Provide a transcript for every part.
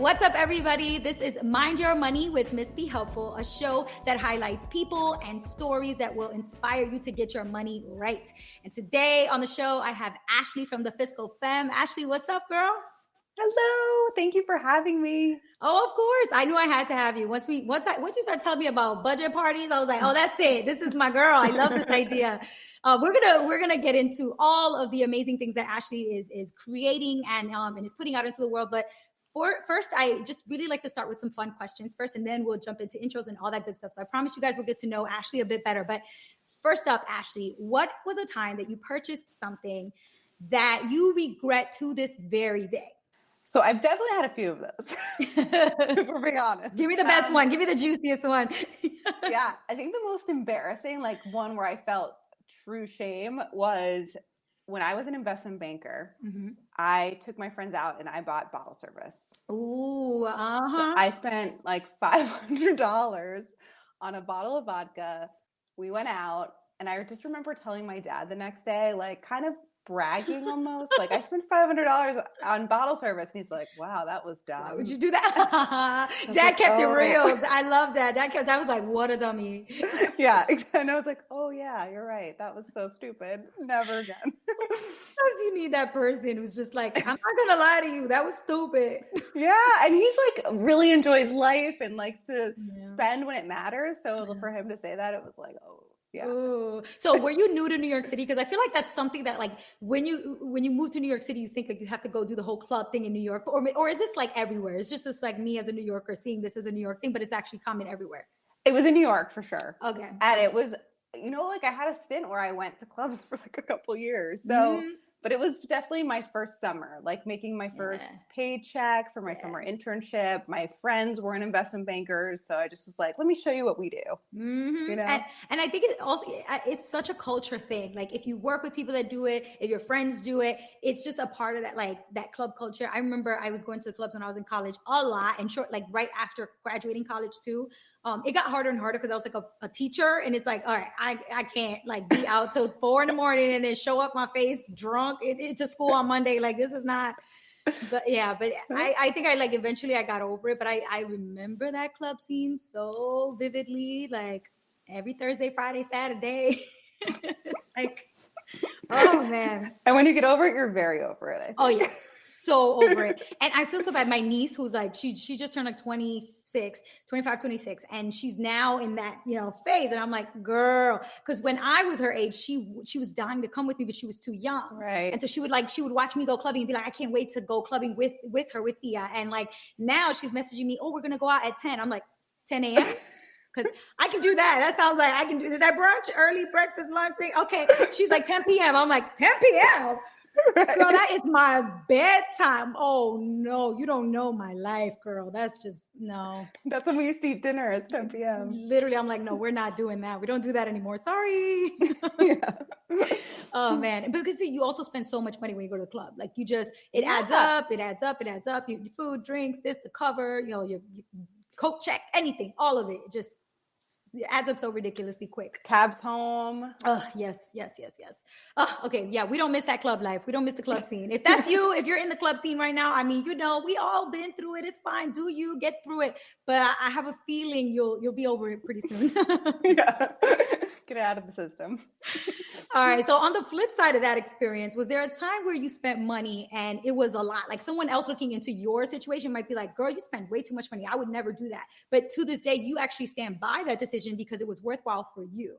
What's up, everybody? This is Mind Your Money with Miss Be Helpful, a show that highlights people and stories that will inspire you to get your money right. And today on the show, I have Ashley from the Fiscal Femme. Ashley, what's up, girl? Hello. Thank you for having me. Oh, of course. I knew I had to have you. Once you started telling me about budget parties, I was like, oh, that's it. This is my girl. I love this idea. We're gonna get into all of the amazing things that Ashley is creating and is putting out into the world. But first, I just really like to start with some fun questions first, and then we'll jump into intros and all that good stuff. So I promise you guys will get to know Ashley a bit better. But first up, Ashley, what was a time that you purchased something that you regret to this very day? So I've definitely had a few of those, if we're being honest. Give me the best one. Give me the juiciest one. Yeah, I think the most embarrassing, like one where I felt true shame, was when I was an investment banker. Mm-hmm. I took my friends out and I bought bottle service. Ooh, So I spent like $500 on a bottle of vodka. We went out, and I just remember telling my dad the next day, like kind of bragging almost, like I spent $500 on bottle service, and he's like, wow, that was dumb. Why would you do that? Dad kept it real. I love that. I was like, what a dummy. Yeah, and I was like, oh yeah, you're right, that was so stupid, never again. Sometimes you need that person who's just like, I'm not gonna lie to you, that was stupid. Yeah, and he's like really enjoys life and likes to spend when it matters, so for him to say that, it was like, oh yeah. Ooh. So were you new to New York City? Because I feel like that's something that, like, when you move to New York City, you think like you have to go do the whole club thing in New York, or is this like everywhere? It's just like me as a New Yorker seeing this as a New York thing, but it's actually common everywhere. It was in New York for sure. Okay. And it was, like I had a stint where I went to clubs for like a couple years. So, but it was definitely my first summer, like making my first paycheck for my summer internship. My friends weren't investment bankers, so I just was like, let me show you what we do. Mm-hmm. And I think it's such a culture thing. Like if you work with people that do it, if your friends do it, it's just a part of that, like that club culture. I remember I was going to the clubs when I was in college a lot, and like right after graduating college too. It got harder and harder because I was like a teacher, and it's like, all right, I can't like be out till 4 a.m. and then show up my face drunk into school on Monday. Like this is not, but I think I like eventually I got over it, but I remember that club scene so vividly, like every Thursday, Friday, Saturday. It's like, oh man. And when you get over it, you're very over it. I think. Oh yeah. So over it. And I feel so bad. My niece, who's like, she just turned like 25, 26, and she's now in that, phase. And I'm like, girl, because when I was her age, she was dying to come with me, but she was too young. Right. And so she would watch me go clubbing and be like, I can't wait to go clubbing with her, with Thea. And like, now she's messaging me, oh, we're going to go out at 10. I'm like, 10 a.m.? Because I can do that. That sounds like I can do this. That brunch, early breakfast, lunch thing. Okay. She's like 10 p.m. I'm like, 10 p.m.? Right. Girl, that is my bedtime. Oh no, you don't know my life, girl. That's just no. That's when we used to eat dinner at 10 p.m. Literally, I'm like, no, we're not doing that. We don't do that anymore. Sorry. Oh man, because you also spend so much money when you go to the club. Like it adds up. It adds up. Your food, drinks, this, the cover, your coat check, anything, all of it. It adds up so ridiculously quick. Cabs home. Oh, yes. Oh, okay. Yeah, we don't miss that club life. We don't miss the club scene. If that's you, if you're in the club scene right now, I mean, we all been through it. It's fine. Do you get through it? But I have a feeling you'll be over it pretty soon. Yeah. Get it out of the system. All right. So on the flip side of that experience, was there a time where you spent money and it was a lot? Like someone else looking into your situation might be like, girl, you spend way too much money. I would never do that. But to this day, you actually stand by that decision because it was worthwhile for you.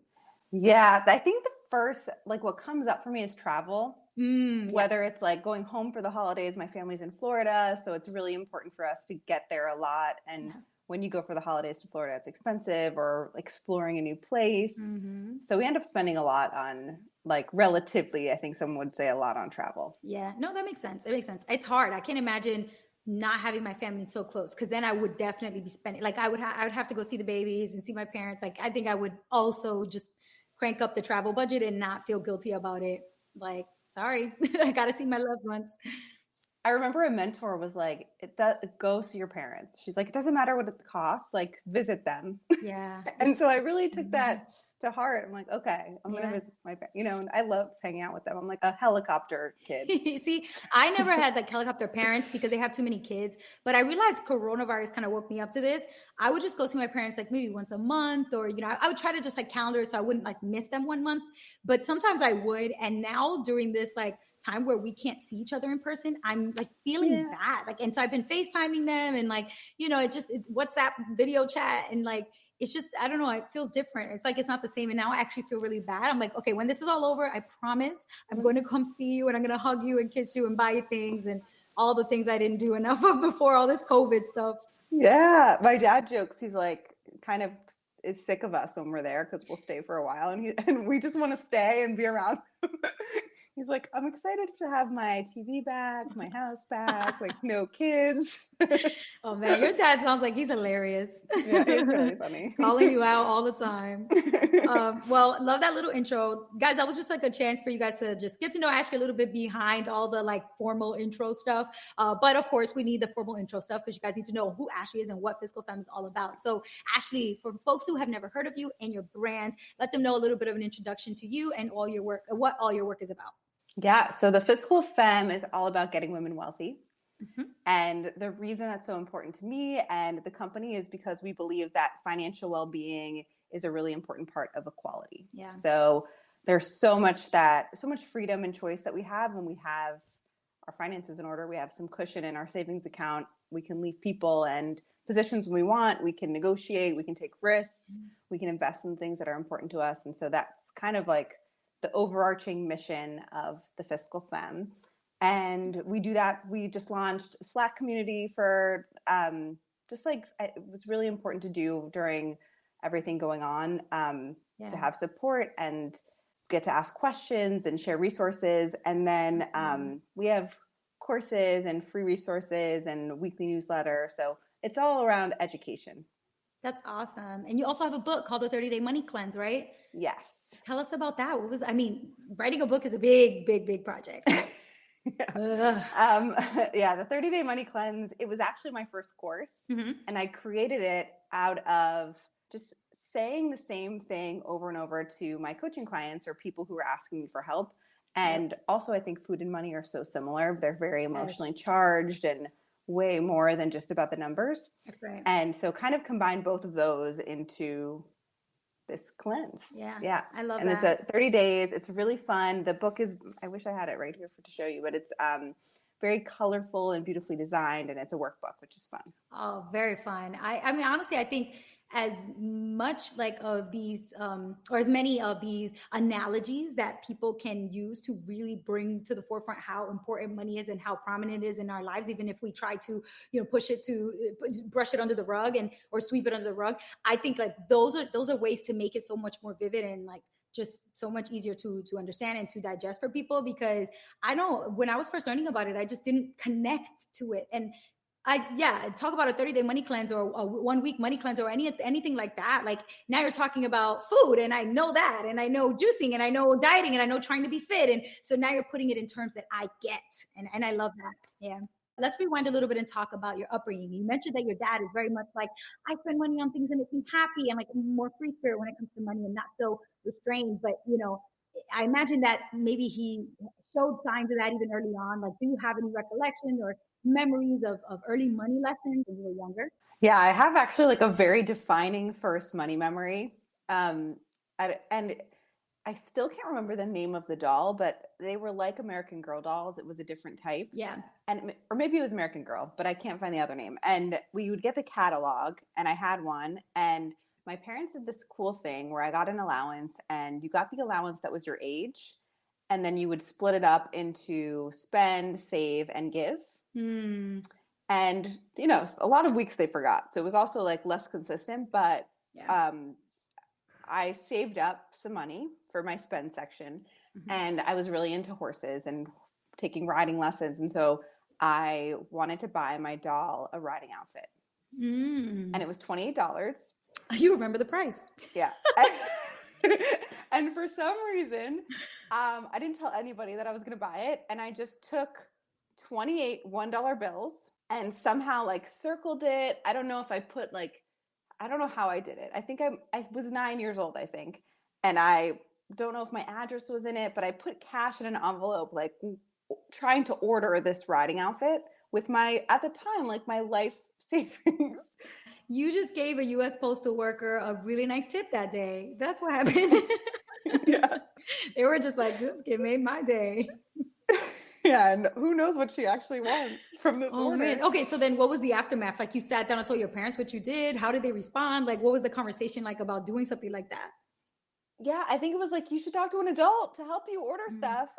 Yeah. I think the first, like what comes up for me is travel. Whether it's like going home for the holidays, my family's in Florida, so it's really important for us to get there a lot. And when you go for the holidays to Florida, it's expensive, or exploring a new place. Mm-hmm. So we end up spending a lot on, like, relatively, I think someone would say, a lot on travel. Yeah, no, that makes sense. It makes sense. It's hard. I can't imagine not having my family so close, because then I would definitely be spending, like I would have to go see the babies and see my parents. Like I think I would also just crank up the travel budget and not feel guilty about it. Like, sorry, I got to see my loved ones. I remember a mentor was like, go see your parents. She's like, it doesn't matter what it costs, like visit them. Yeah. And so I really took that to heart. I'm like, okay, I'm going to visit my parents, and I love hanging out with them. I'm like a helicopter kid. See, I never had like helicopter parents because they have too many kids, but I realized coronavirus kind of woke me up to this. I would just go see my parents like maybe once a month, or, I would try to just like calendar so I wouldn't like miss them 1 month, but sometimes I would. And now during this like time where we can't see each other in person, I'm like feeling bad. Like, and so I've been FaceTiming them and like, it's WhatsApp video chat and like, it's just, I don't know, it feels different. It's like, it's not the same. And now I actually feel really bad. I'm like, okay, when this is all over, I promise I'm going to come see you and I'm going to hug you and kiss you and buy you things and all the things I didn't do enough of before all this COVID stuff. Yeah. My dad jokes, he's like, kind of is sick of us when we're there because we'll stay for a while and we just want to stay and be around. He's like, I'm excited to have my TV back, my house back, like no kids. Oh man, your dad sounds like he's hilarious. Yeah, he's really funny. Calling you out all the time. Well, love that little intro. Guys, that was just like a chance for you guys to just get to know Ashley a little bit behind all the like formal intro stuff. But of course, we need the formal intro stuff because you guys need to know who Ashley is and what Fiscal Femme is all about. So Ashley, for folks who have never heard of you and your brand, let them know a little bit of an introduction to you and all your work, what all your work is about. Yeah, so the Fiscal Femme is all about getting women wealthy. Mm-hmm. And the reason that's so important to me and the company is because we believe that financial well-being is a really important part of equality. Yeah. So there's so much freedom and choice that we have when we have our finances in order. We have some cushion in our savings account. We can leave people and positions when we want. We can negotiate. We can take risks. Mm-hmm. We can invest in things that are important to us. And so that's kind of like the overarching mission of the Fiscal Femme. And we do that. We just launched a Slack community for it was really important to do during everything going on, to have support and get to ask questions and share resources. And then we have courses and free resources and weekly newsletter. So it's all around education. That's awesome. And you also have a book called The 30-Day Money Cleanse, right? Yes. Tell us about that. Writing a book is a big, big, big project. The 30-Day Money Cleanse, it was actually my first course. Mm-hmm. And I created it out of just saying the same thing over and over to my coaching clients or people who were asking me for help. And also I think food and money are so similar. They're very emotionally charged and way more than just about the numbers. That's right. And so kind of combine both of those into this cleanse. Yeah. I love that. And it's at 30 days. It's really fun. The book is, I wish I had it right here to show you, but it's very colorful and beautifully designed, and it's a workbook, which is fun. Oh, very fun. I mean, honestly, I think as much like of these or as many of these analogies that people can use to really bring to the forefront how important money is and how prominent it is in our lives, even if we try to push it to brush it under the rug or sweep it under the rug, I think like those are ways to make it so much more vivid and like just so much easier to understand and to digest for people. Because I know when I was first learning about it, I just didn't connect to it. And talk about a 30-day money cleanse or a 1 week money cleanse or anything like that. Like now you're talking about food, and I know that, and I know juicing, and I know dieting, and I know trying to be fit. And so now you're putting it in terms that I get. And I love that. Yeah. Let's rewind a little bit and talk about your upbringing. You mentioned that your dad is very much like, I spend money on things that make me happy. I'm like more free spirit when it comes to money and not so restrained. But, I imagine that maybe he showed signs of that even early on. Like, do you have any recollections or memories of early money lessons when you were younger? Yeah, I have actually like a very defining first money memory. And I still can't remember the name of the doll, but they were like American Girl dolls. It was a different type. Yeah. Or maybe it was American Girl, but I can't find the other name. And we would get the catalog, and I had one, and my parents did this cool thing where I got an allowance, and you got the allowance that was your age, and then you would split it up into spend, save, and give. Mm. And, a lot of weeks they forgot. So it was also like less consistent, but I saved up some money for my spend section. Mm-hmm. And I was really into horses and taking riding lessons. And so I wanted to buy my doll a riding outfit. Mm. And it was $28. You remember the price. Yeah. And for some reason, I didn't tell anybody that I was going to buy it. And I just took 28 $1 bills and somehow like circled it. I don't know if I put I don't know how I did it. I think I was 9 years old, I think. and I don't know if my address was in it, but I put cash in an envelope, like trying to order this riding outfit with my, at the time, like my life savings. You just gave a US postal worker a really nice tip that day. That's what happened. Yeah. They were just like, this kid made my day. Yeah, and who knows what she actually wants from this Oh order. man. Okay, so then what was the aftermath? Like, you sat down and told your parents what you did? How did they respond? Like, what was the conversation like about doing something like that? Yeah, I think it was like, you should talk to an adult to help you order stuff.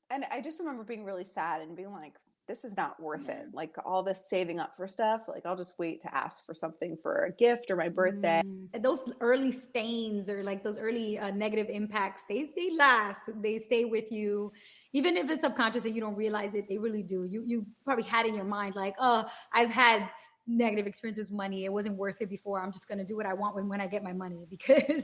And I just remember being really sad and being like, this is not worth it. Like, all this saving up for stuff, like, I'll just wait to ask for something for a gift or my birthday. Those early stains, or like those early negative impacts, they last. They stay with you. Even if it's subconscious and you don't realize it, they really do. You probably had in your mind like, oh, I've had negative experiences with money. It wasn't worth it before. I'm just going to do what I want when I get my money, because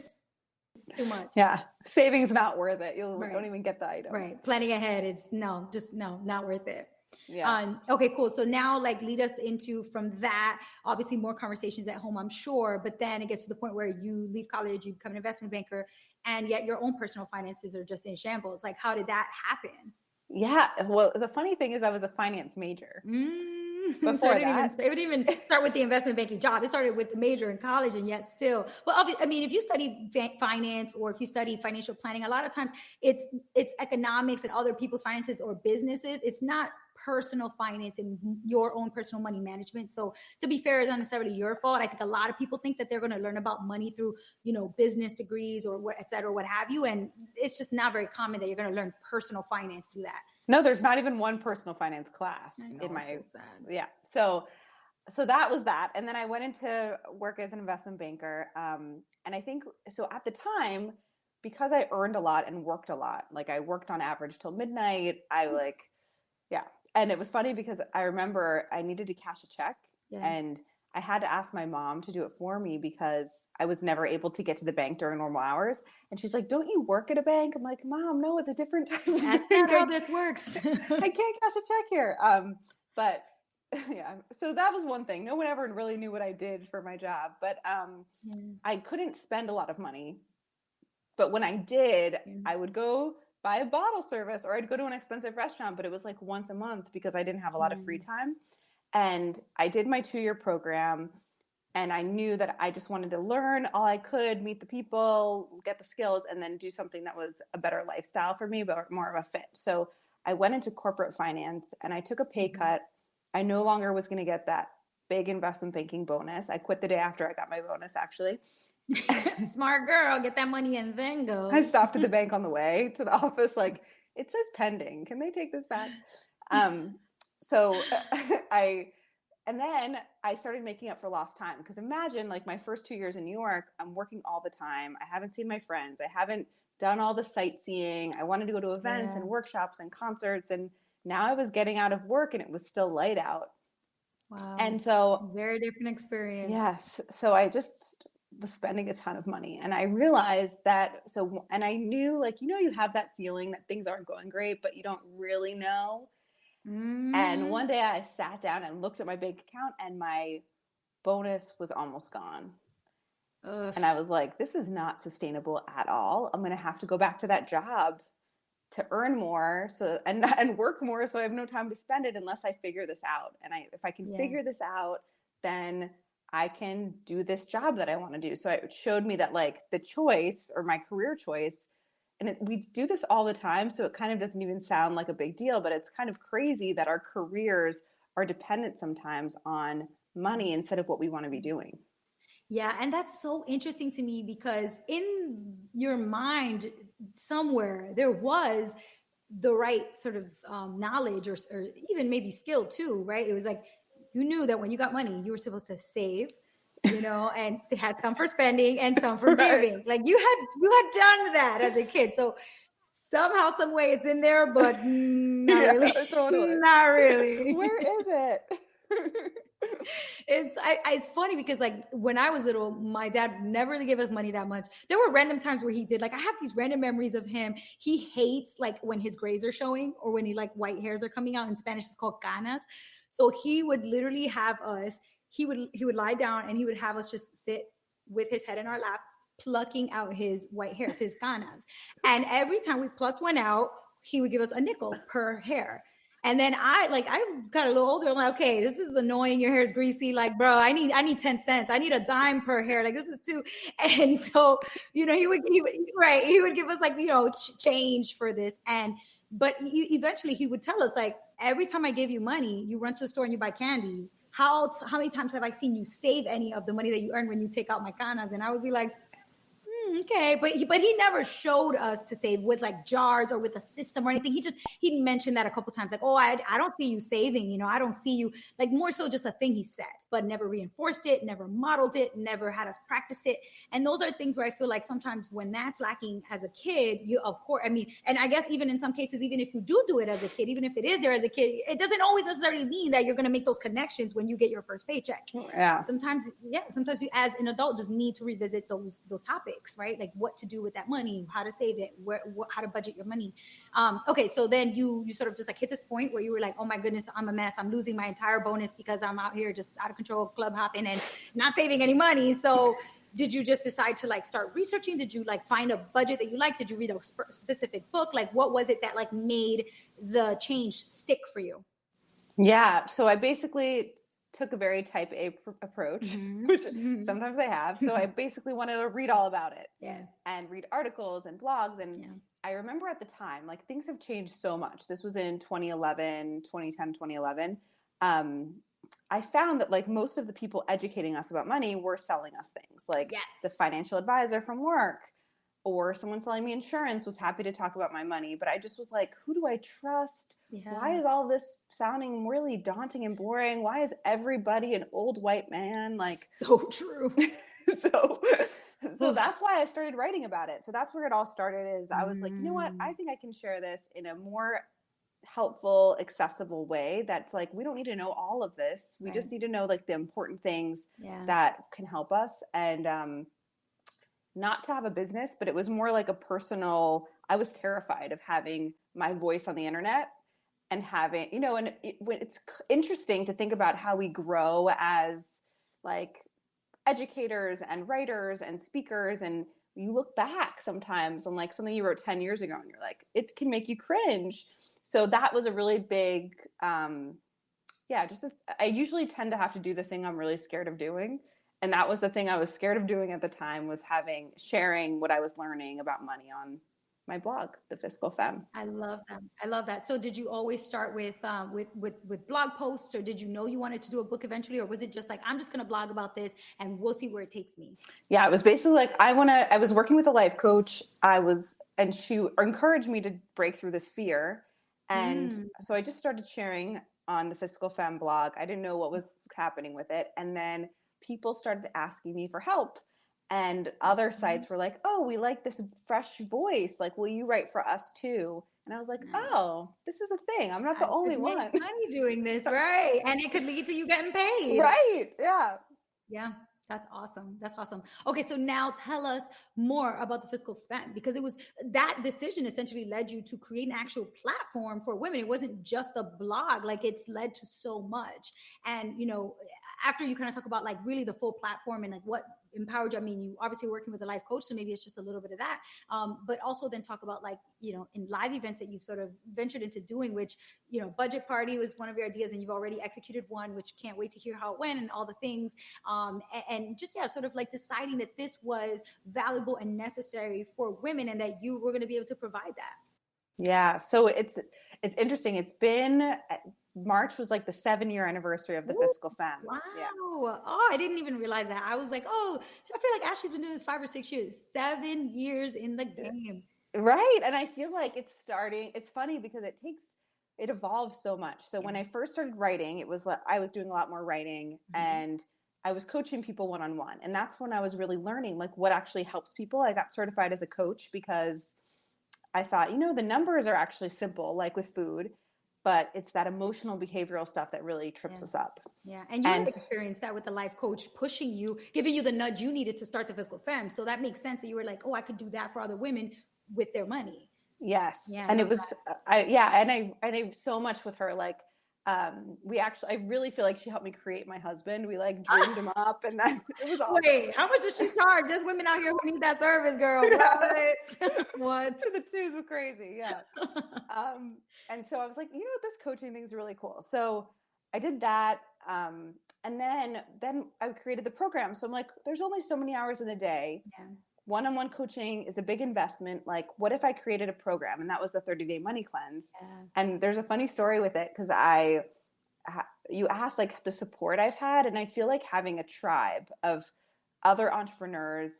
too much. Yeah. Savings not worth it. You don't even get the item. Right. Planning ahead is not worth it. Yeah. Okay, cool. So now, like, lead us into, from that, obviously more conversations at home, I'm sure, but then it gets to the point where you leave college, you become an investment banker, and yet your own personal finances are just in shambles. Like, how did that happen? Yeah. Well, the funny thing is I was a finance major. Before so that. It would even start with the investment banking job. It started with the major in college, and yet still. Well, I mean, if you study finance, or if you study financial planning, a lot of times it's economics and other people's finances or businesses. It's not personal finance and your own personal money management. So to be fair, it's not necessarily your fault. I think a lot of people think that they're going to learn about money through, business degrees or what, et cetera, what have you. And it's just not very common that you're going to learn personal finance through that. No, there's not even one personal finance class in my, so sad. Yeah. So that was that. And then I went into work as an investment banker. And I think, so at the time, because I earned a lot and worked a lot, like I worked on average till midnight, yeah. And it was funny because I remember I needed to cash a check, and I had to ask my mom to do it for me because I was never able to get to the bank during normal hours. And she's like, don't you work at a bank? I'm like, Mom, no, it's a different type of That's not how this works. I can't cash a check here. But yeah, so that was one thing. No one ever really knew what I did for my job, but I couldn't spend a lot of money. But when I did, I would go buy a bottle service, or I'd go to an expensive restaurant, but it was like once a month because I didn't have a lot of free time. And I did my 2-year program, and I knew that I just wanted to learn all I could, meet the people, get the skills, and then do something that was a better lifestyle for me, but more of a fit. So I went into corporate finance, and I took a pay cut. I no longer was going to get that big investment banking bonus. I quit the day after I got my bonus, actually. Smart girl, get that money and then go. I stopped at the bank on the way to the office, like, it says pending. Can they take this back? And then I started making up for lost time, because imagine, like, my first 2 years in New York, I'm working all the time. I haven't seen my friends. I haven't done all the sightseeing. I wanted to go to events and workshops and concerts. And now I was getting out of work and it was still light out. Wow. And so, very different experience. Yes. So I just was spending a ton of money, and I realized that, and I knew, like, you have that feeling that things aren't going great, but you don't really know. And one day I sat down and looked at my bank account, and my bonus was almost gone. And I was like, this is not sustainable at all. I'm going to have to go back to that job to earn more, and work more, so I have no time to spend it unless I figure this out. And if I can figure this out, then I can do this job that I want to do. So it showed me that, like, the choice, or my career choice, and we do this all the time, so it kind of doesn't even sound like a big deal, but it's kind of crazy that our careers are dependent sometimes on money instead of what we want to be doing. Yeah, and that's so interesting to me, because in your mind somewhere there was the right sort of knowledge, or even maybe skill too, right? It was like, you knew that when you got money, you were supposed to save, and to have some for spending and some for giving. Like, you had done that as a kid. So somehow, some way, it's in there, but not really. Totally. Not really. Where is it? It's funny because, like, when I was little, my dad never really gave us money that much. There were random times where he did. Like, I have these random memories of him. He hates, like, when his grays are showing, or when like white hairs are coming out. In Spanish, it's called canas. So he would literally have us. He would lie down, and he would have us just sit with his head in our lap, plucking out his white hairs, his canas. And every time we plucked one out, he would give us a nickel per hair. And then I got a little older. I'm like, okay, this is annoying. Your hair is greasy. Like, bro, I need 10 cents. I need a dime per hair. Like, this is too. And so, he would give us like, change for this. But eventually he would tell us, like, every time I give you money, you run to the store and you buy candy. How many times have I seen you save any of the money that you earn when you take out my canas? And I would be like, okay, but he never showed us to save with like jars or with a system or anything. He mentioned that a couple times, like, oh, I don't see you saving, I don't see you, like, more so just a thing he said, but never reinforced it, never modeled it, never had us practice it. And those are things where I feel like sometimes when that's lacking as a kid, and I guess even in some cases, even if you do it as a kid, even if it is there as a kid, it doesn't always necessarily mean that you're going to make those connections when you get your first paycheck. Yeah. Sometimes you as an adult just need to revisit those topics, right? Like what to do with that money, how to save it, how to budget your money. Okay, so then you sort of just like hit this point where you were like, oh my goodness, I'm a mess. I'm losing my entire bonus because I'm out here just out of control, club hopping and not saving any money. So did you just decide to like start researching? Did you like find a budget that you liked? Did you read a specific book? Like what was it that like made the change stick for you? Yeah, so I basically took a very type A approach, which sometimes I have. So I basically wanted to read all about it and read articles and blogs. And I remember at the time, like things have changed so much. This was in 2011. I found that like most of the people educating us about money were selling us things like the financial advisor from work, or someone selling me insurance was happy to talk about my money. But I just was like, who do I trust? Yeah. Why is all this sounding really daunting and boring? Why is everybody an old white man? Like, so true. So that's why I started writing about it. So that's where it all started. Is I was like, you know what? I think I can share this in a more helpful, accessible way. That's like, we don't need to know all of this. We just need to know like the important things that can help us. And, not to have a business, but it was more like a personal, I was terrified of having my voice on the internet and having, it's interesting to think about how we grow as like educators and writers and speakers. And you look back sometimes on like something you wrote 10 years ago and you're like, it can make you cringe. So that was a really big, I usually tend to have to do the thing I'm really scared of doing. And that was the thing I was scared of doing at the time, was sharing what I was learning about money on my blog, The Fiscal Femme. I love that. So did you always start with blog posts, or did you know you wanted to do a book eventually? Or was it just like, I'm just going to blog about this and we'll see where it takes me? Yeah, it was basically like, I was working with a life coach. And she encouraged me to break through this fear. And so I just started sharing on the Fiscal Femme blog. I didn't know what was happening with it. And then people started asking me for help, and other sites were like, oh, we like this fresh voice. Like, will you write for us too? And I was like, oh, this is a thing. I'm not the only one. Money doing this, right? And it could lead to you getting paid. Right. Yeah. Yeah. That's awesome. Okay, so now tell us more about the Fiscal Femme, because it was that decision essentially led you to create an actual platform for women. It wasn't just a blog, like it's led to so much. And, after you kind of talk about like really the full platform and like what empowered you, I mean, you obviously working with a life coach, so maybe it's just a little bit of that. But also then talk about like, in live events that you've sort of ventured into doing, which, budget party was one of your ideas and you've already executed one, which can't wait to hear how it went and all the things. And just, sort of like deciding that this was valuable and necessary for women and that you were going to be able to provide that. Yeah. So it's interesting. It's been, March was like the 7-year anniversary of the Fiscal Femme. Wow. Yeah. Oh, I didn't even realize that. I was like, I feel like Ashley's been doing this 5 or 6 years, 7 years in the game. Right. And I feel like it's funny because it evolves so much. So when I first started writing, it was like, I was doing a lot more writing and I was coaching people one-on-one. And that's when I was really learning like what actually helps people. I got certified as a coach because I thought, the numbers are actually simple, like with food, but it's that emotional behavioral stuff that really trips us up. Yeah. And you experienced that with the life coach pushing you, giving you the nudge you needed to start the Fiscal Femme. So that makes sense that you were like, I could do that for other women with their money. Yes. Yeah, and it was, I so much with her, like I really feel like she helped me create my husband. We like dreamed him up, and then it was awesome. Wait, how much does she charge? There's women out here who need that service, girl. What? What? The twos is crazy. Yeah. And so I was like, you know what, this coaching thing is really cool. So I did that. And then I created the program. So I'm like, there's only so many hours in the day. Yeah. One-on-one coaching is a big investment. Like, what if I created a program? And that was the 30-day money cleanse. Yeah. And there's a funny story with it, because you asked like the support I've had, and I feel like having a tribe of other entrepreneurs,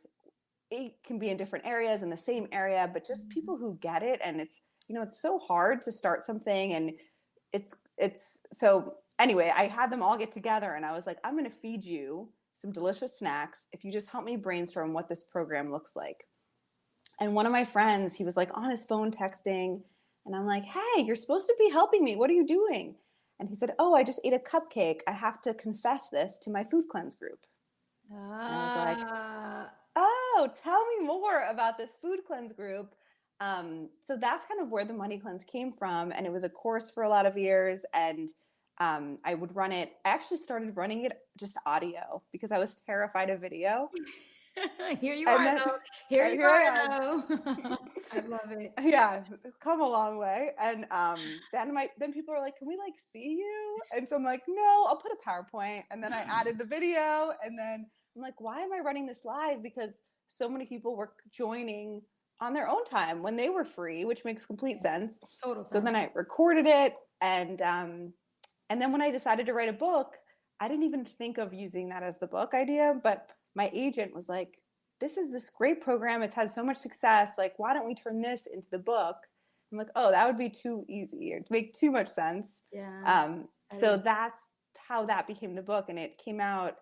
it can be in different areas, in the same area, but just people who get it. And it's, you know, it's so hard to start something, and it's so anyway, I had them all get together, and I was like, I'm going to feed you some delicious snacks if you just help me brainstorm what this program looks like. And one of my friends, he was like on his phone texting, and I'm like, hey, you're supposed to be helping me. What are you doing? And he said, oh, I just ate a cupcake. I have to confess this to my food cleanse group. And I was like, oh, tell me more about this food cleanse group. So that's kind of where the money cleanse came from. And it was a course for a lot of years. And I would run it. I actually started running it just audio because I was terrified of video. Here you are, though. Here you are, though. I love it. Yeah, come a long way. And then people are like, can we like see you? And so I'm like, no, I'll put a PowerPoint. And then I added the video. And then I'm like, why am I running this live? Because so many people were joining on their own time when they were free, which makes complete sense. Total sense. So then I recorded it. And then when I decided to write a book, I didn't even think of using that as the book idea, but my agent was like, this is this great program. It's had so much success. Like, why don't we turn this into the book? I'm like, oh, that would be too easy. It'd make too much sense. Yeah. So that's how that became the book. And it came out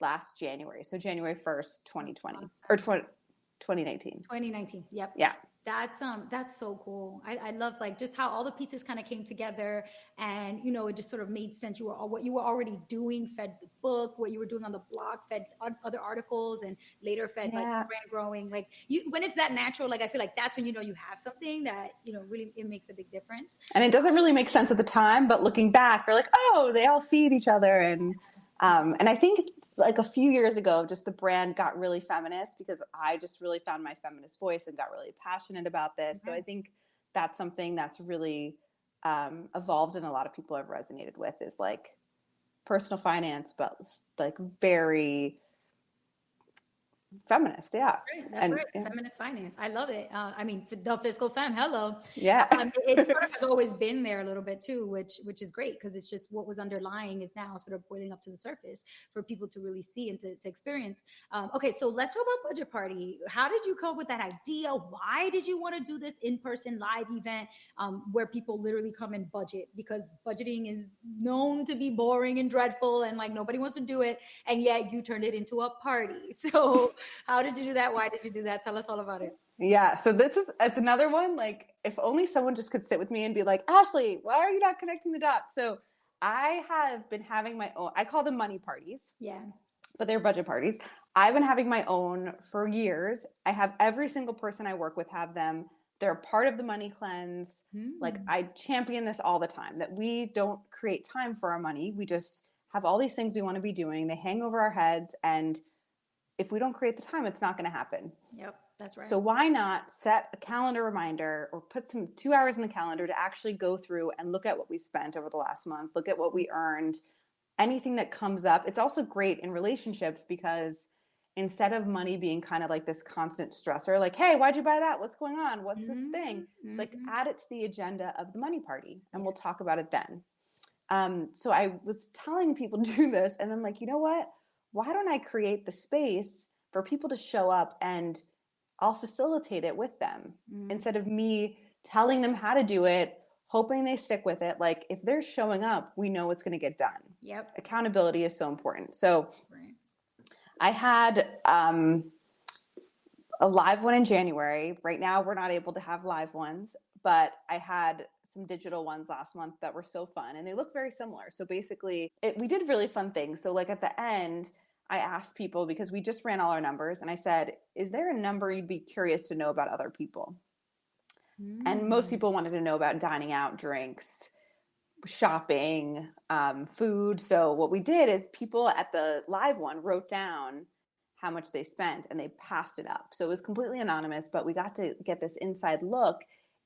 last January. So January 1st, 2020 or 2019. 2019. Yep. Yeah. That's so cool. I love like just how all the pieces kind of came together, and you know, it just sort of made sense. What you were already doing fed the book, what you were doing on the blog fed other articles, and later fed like brand growing. Like when it's that natural, like I feel like that's when you know you have something that, you know, really it makes a big difference. And it doesn't really make sense at the time, but looking back, you're like, oh, they all feed each other. And I think like a few years ago, just the brand got really feminist because I just really found my feminist voice and got really passionate about this. So I think that's something that's really evolved, and a lot of people have resonated with, is like personal finance, but like very feminist. Yeah. That's right. Feminist finance. I love it. I mean, the Fiscal Femme. Hello. Yeah. It sort of has always been there a little bit too, which is great, because it's just what was underlying is now sort of boiling up to the surface for people to really see and to experience. Okay, so let's talk about Budget Party. How did you come up with that idea? Why did you want to do this in-person live event where people literally come and budget? Because budgeting is known to be boring and dreadful, and like nobody wants to do it, and yet you turned it into a party. So how did you do that? Why did you do that? Tell us all about it. Yeah. So it's another one. Like, if only someone just could sit with me and be like, Ashley, why are you not connecting the dots? So I have been having my own, I call them money parties. Yeah. But they're budget parties. I've been having my own for years. I have every single person I work with have them. They're part of the money cleanse. Like, I champion this all the time, that we don't create time for our money. We just have all these things we want to be doing. They hang over our heads, and if we don't create the time, it's not going to happen. Yep, that's right. So why not set a calendar reminder or put some 2 hours in the calendar to actually go through and look at what we spent over the last month, look at what we earned, anything that comes up. It's also great in relationships because instead of money being kind of like this constant stressor, like, hey, why'd you buy that? What's going on? What's this thing? It's like, add it to the agenda of the money party, and we'll talk about it then. So I was telling people to do this, and then like, you know what? Why don't I create the space for people to show up, and I'll facilitate it with them instead of me telling them how to do it, hoping they stick with it. Like, if they're showing up, we know it's going to get done. Yep. Accountability is so important. So I had a live one in January. Right now, we're not able to have live ones, but I had some digital ones last month that were so fun, and they look very similar. So basically we did really fun things. So like at the end, I asked people, because we just ran all our numbers, and I said, is there a number you'd be curious to know about other people? And most people wanted to know about dining out, drinks, shopping, food. So what we did is people at the live one wrote down how much they spent and they passed it up. So it was completely anonymous, but we got to get this inside look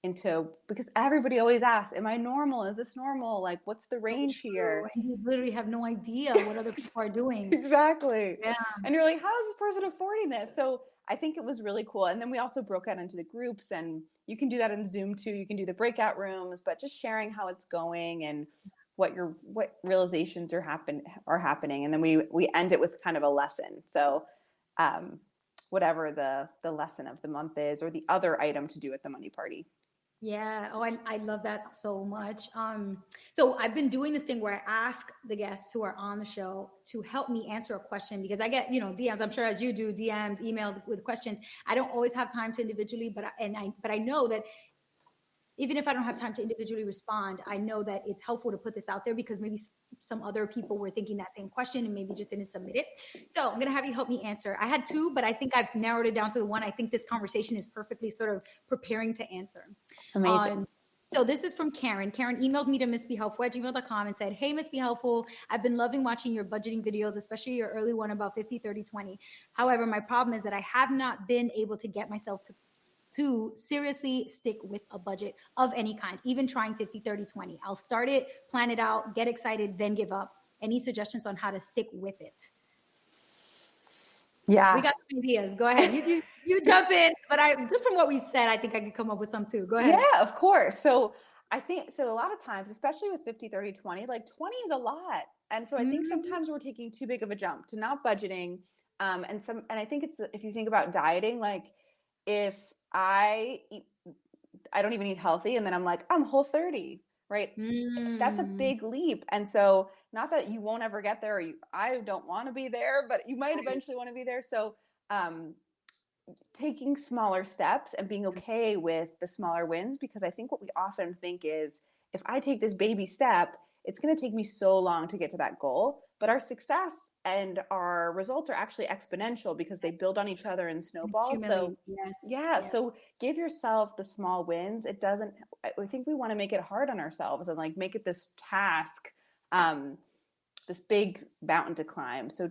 into, because everybody always asks, am I normal? Is this normal? Like, what's the range here? And you literally have no idea what other people are doing. Exactly. Yeah. And you're like, how is this person affording this? So I think it was really cool. And then we also broke out into the groups, and you can do that in Zoom too. You can do the breakout rooms, but just sharing how it's going and what realizations are happening. And then we end it with kind of a lesson. So whatever the lesson of the month is, or the other item to do at the money party. Yeah. Oh, I love that so much. So I've been doing this thing where I ask the guests who are on the show to help me answer a question, because I get, DMs, I'm sure as you do, DMs, emails with questions. I don't always have time to individually, but I know that even if I don't have time to individually respond, I know that it's helpful to put this out there, because maybe some other people were thinking that same question and maybe just didn't submit it. So I'm going to have you help me answer. I had two, but I think I've narrowed it down to the one I think this conversation is perfectly sort of preparing to answer. Amazing. So this is from Karen. Karen emailed me to missbehelpful@gmail.com and said, hey, Miss Be Helpful, I've been loving watching your budgeting videos, especially your early one about 50, 30, 20. However, my problem is that I have not been able to get myself to seriously stick with a budget of any kind, even trying 50, 30, 20. I'll start it, plan it out, get excited, then give up. Any suggestions on how to stick with it? Yeah. We got some ideas. Go ahead. You jump in, but just from what we said, I think I could come up with some too. Go ahead. Yeah, of course. So I think, a lot of times, especially with 50, 30, 20, like 20 is a lot. And so I think sometimes we're taking too big of a jump to not budgeting. And I think it's, if you think about dieting, like if I don't even eat healthy, and then I'm like, I'm Whole30, right? That's a big leap. And so not that you won't ever get there, or I don't want to be there, but you might eventually want to be there. So taking smaller steps and being okay with the smaller wins, because I think what we often think is, if I take this baby step, it's going to take me so long to get to that goal. But our success and our results are actually exponential, because they build on each other and snowball. So so give yourself the small wins. I think we want to make it hard on ourselves and like make it this task, this big mountain to climb. So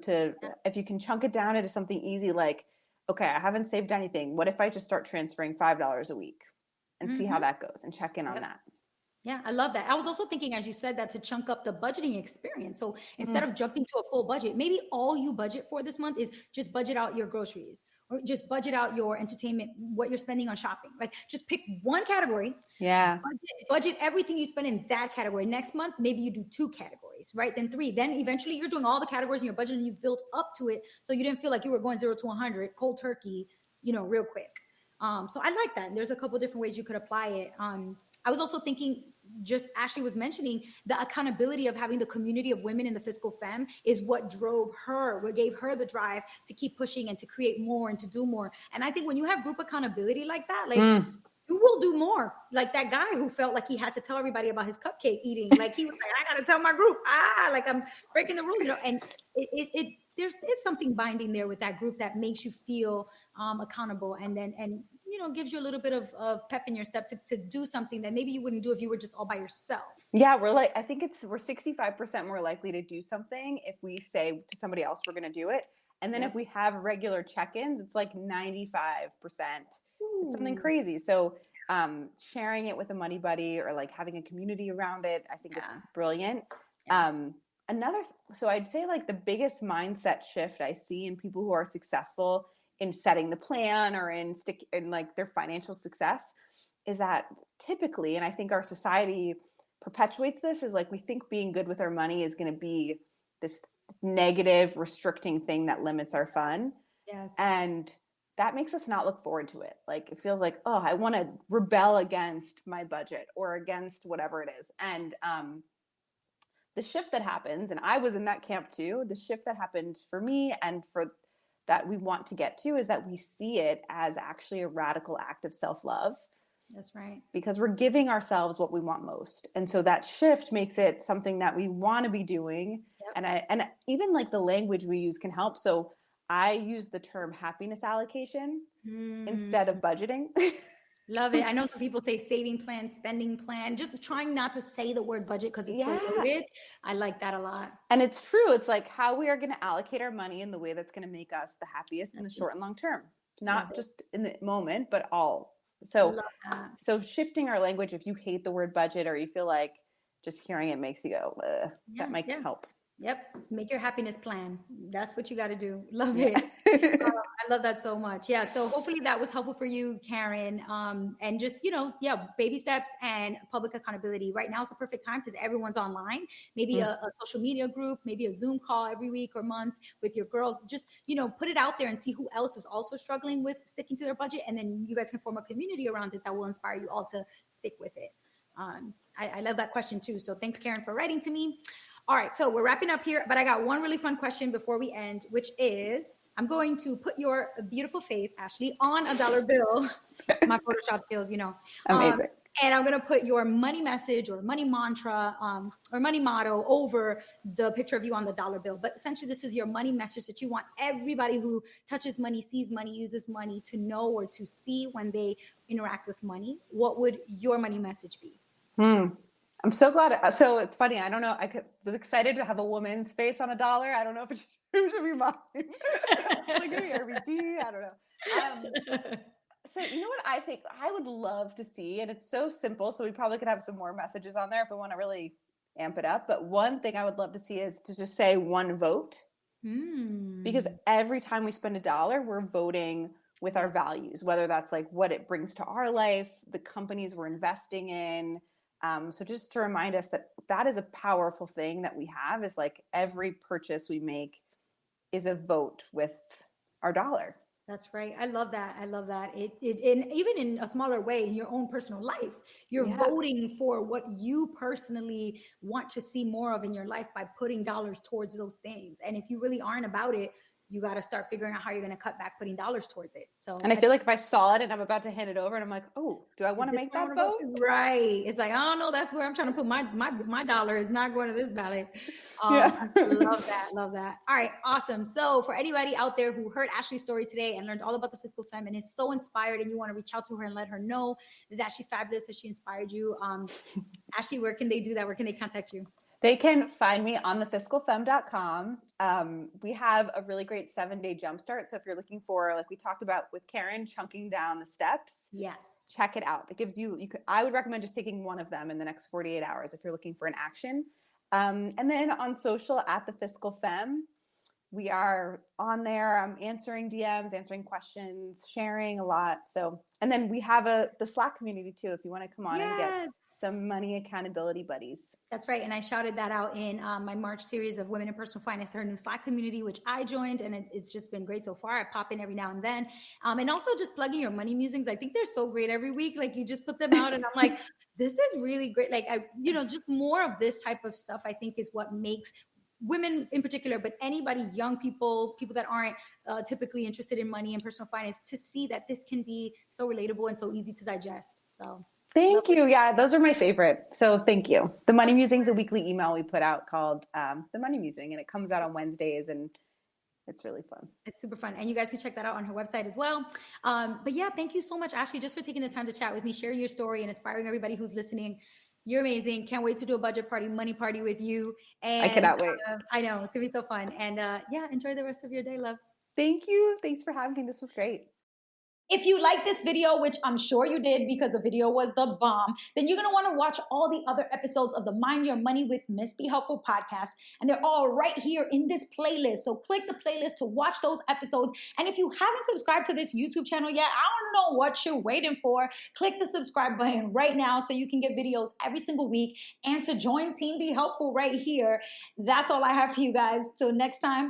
if you can chunk it down into something easy, like, okay, I haven't saved anything. What if I just start transferring $5 a week and see how that goes and check in on that? Yeah, I love that. I was also thinking, as you said, that to chunk up the budgeting experience. So instead of jumping to a full budget, maybe all you budget for this month is just budget out your groceries, or just budget out your entertainment, what you're spending on shopping. Like, just pick one category. Yeah. Budget everything you spend in that category. Next month, maybe you do 2 categories, right? Then 3. Then eventually you're doing all the categories in your budget and you've built up to it. So you didn't feel like you were going 0 to 100 cold turkey, real quick. So I like that. There's a couple different ways you could apply it. I was also thinking, just Ashley was mentioning, the accountability of having the community of women in the Fiscal Femme is what gave her the drive to keep pushing and to create more and to do more. And I think when you have group accountability like that, like you will do more. Like that guy who felt like he had to tell everybody about his cupcake eating. Like he was like, I got to tell my group, like I'm breaking the rules, and there's something binding there with that group that makes you feel accountable, and gives you a little bit of pep in your step to do something that maybe you wouldn't do if you were just all by yourself. Yeah, I think we're 65% more likely to do something if we say to somebody else we're going to do it. And then if we have regular check-ins, it's like 95%. It's something crazy. So sharing it with a money buddy, or like having a community around it, I think is brilliant. So I'd say like the biggest mindset shift I see in people who are successful in setting the plan or in like their financial success is that typically, and I think our society perpetuates this, is like we think being good with our money is going to be this negative, restricting thing that limits our fun. Yes. And that makes us not look forward to it. Like it feels like, oh, I want to rebel against my budget or against whatever it is. And the shift that happens, and I was in that camp too, the shift that happened for me and for that we want to get to is that we see it as actually a radical act of self-love. That's right. Because we're giving ourselves what we want most. And so that shift makes it something that we want to be doing. Yep. And even like the language we use can help. So I use the term happiness allocation instead of budgeting. Love it. I know some people say saving plan, spending plan, just trying not to say the word budget because it's so loaded. I like that a lot. And it's true. It's like how we are going to allocate our money in the way that's going to make us the happiest in the short and long term, not just in the moment, but all. So shifting our language, if you hate the word budget or you feel like just hearing it makes you go, that might help. Yep. Make your happiness plan. That's what you got to do. Love it. I love that so much. Yeah. So hopefully that was helpful for you, Karen. And just, baby steps and public accountability. Right now is a perfect time because everyone's online. Maybe a social media group, maybe a Zoom call every week or month with your girls. Just, put it out there and see who else is also struggling with sticking to their budget. And then you guys can form a community around it that will inspire you all to stick with it. I love that question too. So thanks, Karen, for writing to me. All right, so we're wrapping up here, but I got one really fun question before we end, which is, I'm going to put your beautiful face, Ashley, on a dollar bill. My Photoshop skills, Amazing. And I'm going to put your money message or money mantra or money motto over the picture of you on the dollar bill. But essentially, this is your money message that you want everybody who touches money, sees money, uses money to know or to see when they interact with money. What would your money message be? I'm so glad. So it's funny. I don't know. Was excited to have a woman's face on a dollar. I don't know if it should be mine. Like maybe RBG. I don't know. So you know what I think I would love to see, and it's so simple. So we probably could have some more messages on there if we want to really amp it up. But one thing I would love to see is to just say one vote, because every time we spend $1, we're voting with our values, whether that's like what it brings to our life, the companies we're investing in. So just to remind us that is a powerful thing that we have, is like every purchase we make is a vote with our dollar. That's right. I love that. And even in a smaller way, in your own personal life, you're voting for what you personally want to see more of in your life by putting dollars towards those things. And if you really aren't about it, you got to start figuring out how you're going to cut back putting dollars towards it. So, and I feel like if I saw it and I'm about to hand it over and I'm like, oh, do I want to make that vote? Right. It's like, I don't know. That's where I'm trying to put my dollar is not going to this ballot. Love that. All right. Awesome. So for anybody out there who heard Ashley's story today and learned all about the Fiscal Femme and is so inspired and you want to reach out to her and let her know that she's fabulous, that she inspired you. Ashley, where can they do that? Where can they contact you? They can find me on thefiscalfemme.com. We have a really great 7-day jumpstart. So if you're looking for, like we talked about with Karen, chunking down the steps, check it out. It gives I would recommend just taking one of them in the next 48 hours if you're looking for an action. And then on social at the Fiscal Femme, we are on there answering DMs, answering questions, sharing a lot. So, and then we have the Slack community too, if you want to come on and get some money accountability buddies. That's right. And I shouted that out in my March series of Women in Personal Finance, her new Slack community, which I joined. And it's just been great so far. I pop in every now and then. And also just plugging your money musings. I think they're so great every week. Like you just put them out and I'm like, this is really great. Like just more of this type of stuff, I think is what makes women in particular, but anybody, young people that aren't typically interested in money and personal finance, to see that this can be so relatable and so easy to digest. So thank you. Yeah, those are my favorite. So thank you. The Money Musing is a weekly email we put out called The Money Musing, and it comes out on Wednesdays, and it's really fun. It's super fun. And you guys can check that out on her website as well. But yeah, thank you so much, Ashley, just for taking the time to chat with me, sharing your story and inspiring everybody who's listening. You're amazing. Can't wait to do a budget party, money party with you. And I cannot wait. I know it's gonna be so fun. And enjoy the rest of your day, love. Thank you. Thanks for having me. This was great. If you like this video, which I'm sure you did because the video was the bomb, then you're going to want to watch all the other episodes of the Mind Your Money with Miss Be Helpful podcast. And they're all right here in this playlist. So click the playlist to watch those episodes. And if you haven't subscribed to this YouTube channel yet, I don't know what you're waiting for. Click the subscribe button right now so you can get videos every single week and to join Team Be Helpful right here. That's all I have for you guys. Till next time,